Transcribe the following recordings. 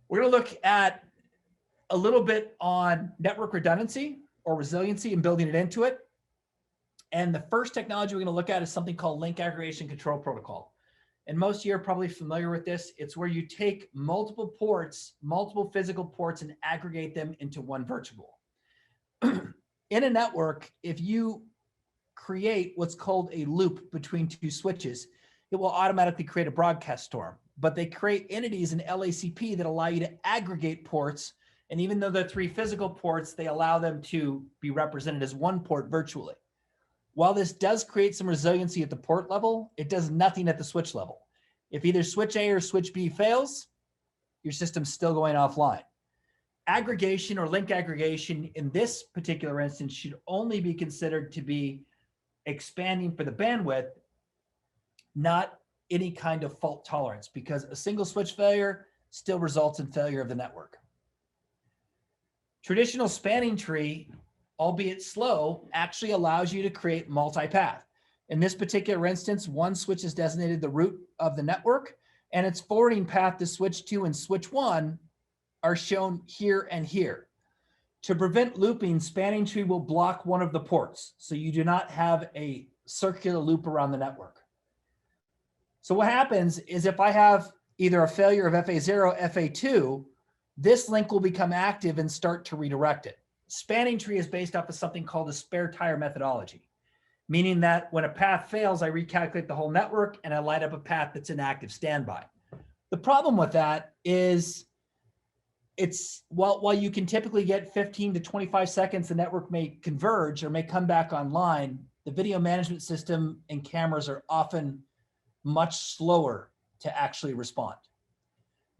We're going to look at a little bit on network redundancy or resiliency and building it into it. And the first technology we're going to look at is something called Link Aggregation Control Protocol. And most of you are probably familiar with this. It's where you take multiple ports, multiple physical ports, and aggregate them into one virtual. In a network, if you create what's called a loop between two switches, it will automatically create a broadcast storm. But they create entities in LACP that allow you to aggregate ports. And even though they're three physical ports, they allow them to be represented as one port virtually. While this does create some resiliency at the port level, it does nothing at the switch level. If either switch A or switch B fails, your system's still going offline. Aggregation or link aggregation in this particular instance should only be considered to be expanding for the bandwidth, not any kind of fault tolerance, because a single switch failure still results in failure of the network. Traditional spanning tree, albeit slow, actually allows you to create multipath. In this particular instance, one switch is designated the root of the network, and its forwarding path to switch 2 and switch 1 are shown here and here. To prevent looping, spanning tree will block one of the ports, so you do not have a circular loop around the network. So what happens is if I have either a failure of FA0, FA2, this link will become active and start to redirect it. Spanning tree is based off of something called a spare tire methodology, meaning that when a path fails, I recalculate the whole network and I light up a path that's in active standby. The problem with that is while you can typically get 15 to 25 seconds, the network may converge or may come back online, the video management system and cameras are often much slower to actually respond.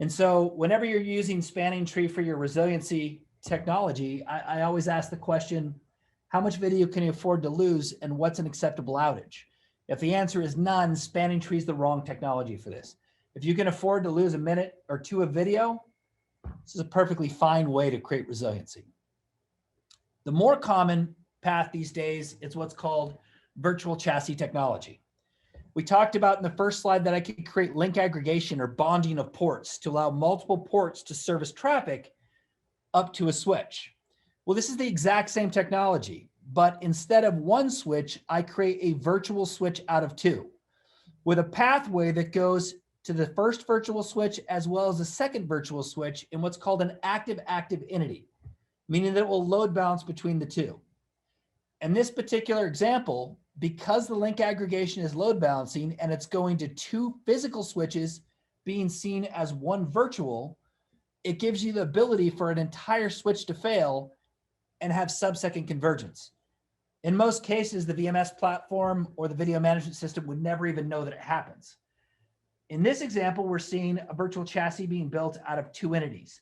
And so whenever you're using spanning tree for your resiliency technology, I always ask the question, how much video can you afford to lose and what's an acceptable outage? If the answer is none, spanning tree is the wrong technology for this. If you can afford to lose a minute or two of video, this is a perfectly fine way to create resiliency. The more common path these days is what's called virtual chassis technology. We talked about in the first slide that I could create link aggregation or bonding of ports to allow multiple ports to service traffic up to a switch. Well, this is the exact same technology, but instead of one switch, I create a virtual switch out of two with a pathway that goes to the first virtual switch as well as the second virtual switch in what's called an active-active entity, meaning that it will load balance between the two. In this particular example, because the link aggregation is load balancing and it's going to two physical switches being seen as one virtual, it gives you the ability for an entire switch to fail and have sub-second convergence. In most cases, the VMS platform or the video management system would never even know that it happens. In this example, we're seeing a virtual chassis being built out of two entities.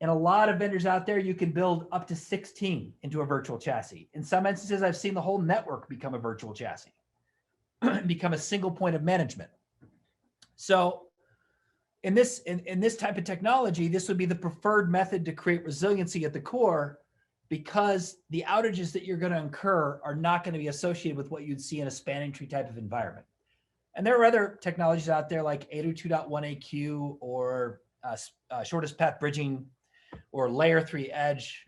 In a lot of vendors out there, you can build up to 16 into a virtual chassis. In some instances, I've seen the whole network become a virtual chassis, become a single point of management. So in this type of technology, this would be the preferred method to create resiliency at the core, because the outages that you're going to incur are not going to be associated with what you'd see in a spanning tree type of environment. And there are other technologies out there like 802.1AQ or shortest path bridging or layer 3 edge.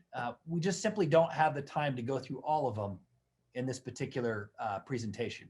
We just simply don't have the time to go through all of them in this particular presentation.